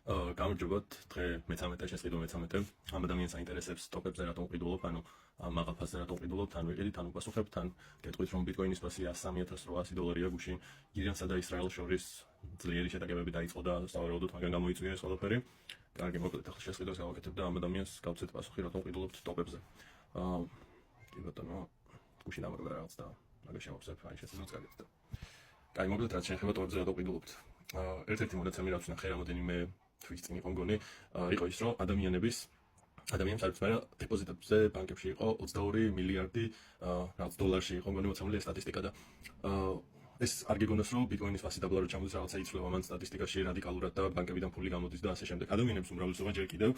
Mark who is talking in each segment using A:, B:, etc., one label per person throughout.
A: გამარჯობათ, დღე მე-13 შესყიდვა მე-13 ამ ადამიანს აინტერესებს ტოპებზე რატომ ვყიდულობ, ანუ ამ მაღალ ფასზე რატომ ვყიდულობ, თან ვიყიდით, თან ვპასუხებ, თან გეტყვით რომ ბიტკოინის ფასი $103,800-ია გუშინ ირანსა და ისრაელს შორის ძლიერი შეტაკებები დაიწყო და სავარაუდოდ მაგან გამოიწვია ეს ყველაფერი. კარგი, მოკლედ ახლა შესყიდვას გავაკეთებ და ამ ადამიანს გავცეთ პასუხი რატომ ვყიდულობთ ტოპებზე. კი ბატონო, გუშინ ამაგდა რაღაც და მაგას შემოვსებ, აი შესაძლოა გაგეთდა. კაი, მოკლედ რაც შეეხება ტოპებზე რატომ ვყიდულობთ. ერთ-ერთი მონაცემი რაც ვნახე რამოდენიმე თვის წინ იყო მგონი, იყო ის რომ ადამიანებს არც მაგრამ დეპოზიტებზე ბანკებში იყო 22 მილიარდი რაღაც დოლარში იყო მგონი მოცემული ეს სტატისტიკა და ეს არ გეგონოს რომ ბიტკოინის ფასი დაბლა რო ჩამოდის რაღაცა იცვლება მან სტატისტიკაში რადიკალურად და ბანკებიდან ფული გამოდის და ასე შემდეგ. ადამიანებს უმრავლესობა ჯერ კიდევ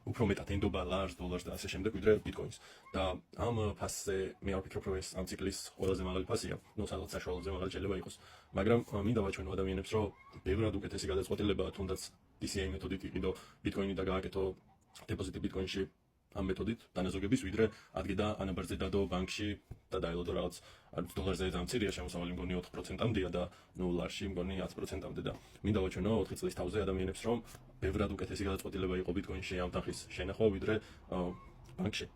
A: უფრო მეტად ენდობა ლარს დოლარს და ასე შემდეგ ვიდრე ბიტკოინს. და ამ ფასზე მე არ ვფიქრობ რომ ეს ამ ციკლის ყველაზე მაღალი ფასია, ნუ სადღაც საშუალოზე მაღალი შეიძლება იყოს. მაგრამ მინდა ვაჩვენო ადამიანებს რომ ბევრად უკეთესი გადაწყვეტილებაა თუნდაც DCA მეთოდით იყიდო ბიტკოინი და გააკეთო დეპოზიტი ბიტკოინში ამ მეთოდით დანაზოგების ვიდრე ადგე და ანაბარზე დადო ბანკში და დაელოდო რაღაც დოლარზე დამცირია შემოსავალი მგონი 4%-მდეა და ნუ ლარში მგონი 10%-მდე და მინდა ვაჩვენო 4 წლის თავზე ადამიანებს რომ ბევრად უკეთესი გადაწყვეტილება იყო ბიტკოინში ამ თანხის შენახვა ვიდრე ბანკში.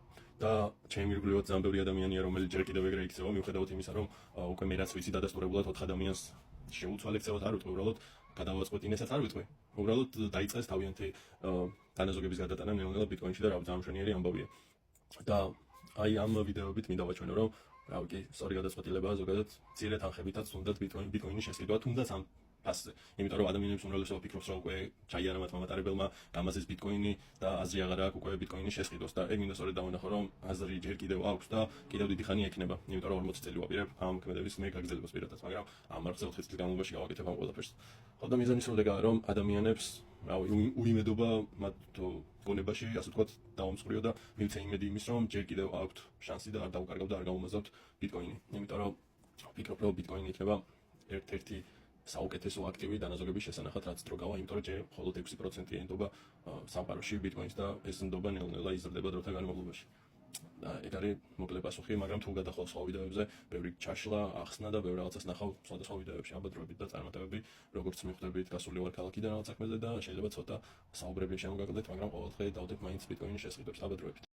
A: და ჩემი ირგვლივად ძალიან ბევრი ადამიანია რომელიც ჯერ კიდევ ეგრე იქცევა მიუხედავად იმისა რომ უკვე მე რაც ვიცი დადასტურებულად 4 ადამიანს შეუცვალ ექცევათ არ ვიტყვი უბრალოდ გადავაწყვეტინესაც არ ვიტყვი უბრალოდ დაიწყეს თავიანთი დანაზოგების გადატანა ნელ-ნელა ბიტკოინში და რა ძალიან მშვენიერი ამბავია და აი ამ ვიდეოებით მინდა ვაჩვენო რომ რავი კი სწორი გადაწყვეტილებაა ზოგადად მცირე თანხებითაც თუნდაც ბიტკოინის შესყიდვა თუნდაც ამ ფასზე. იმიტომ რომ ადამიანებს უმრავლესობა ფიქრობს რომ უკვე ჩაიარა მათ მამატარებელმა გამაზეს ბიტკოინი და აზრი აღარ აქვს უკვე ბიტკოინის შესყიდვას და ეგ მინდა სწორედ დავანახო რომ აზრი ჯერ კიდევ აქვს და კიდევ დიდი ხანი ექნება. იმიტომ რომ 40 წელი ვაპირებ ამ ქმედების მე გაგრძელებას პირადად, მაგრამ ამ არხზე 4 წლის განმავლობაში გავაკეთებ ამ ყველაფერს. ხო და მიზანი სრულდება რომ ადამიანებს რავი უიმედობა მათ გონებაში ასე ვთქვათ დაუმსხვრიო და მივცე იმედი იმის რომ ჯერ კიდევ აქვთ შანსი და არ დავუკარგავ და არ გავუმაზავთ ბიტკოინი. იმიტომ რომ ვფიქრობ რომ ბიტკოინი იქნება ერთ-ერთი საუკეთესო აქტივი დანაზოგების შესანახად რაც დრო გავა, იმიტომ რომ ჯერ მხოლოდ 6% ენდობა სამყაროში ბიტკოინს და ეს ნდობა ნელ-ნელა იზრდება დროთა განმავლობაში. და ეგ არის მოკლე პასუხი, მაგრამ თუ გადახვალ სხვა ვიდეოებზე, ბევრი ჩაშლა, ახსნა და ბევრ რაღაცას ნახავ სხვადასხვა ვიდეოებში, აბადროებით და წარმატებები, როგორც მიხვდებით, გასული ვარ ქალაქიდან რაღაც საქმეზე და შეიძლება ცოტა საუბრები შემოგაკლდეთ, მაგრამ ყოველდღე დავდებ მაინც ბიტკოინის შესყიდვებს, აბადროებით.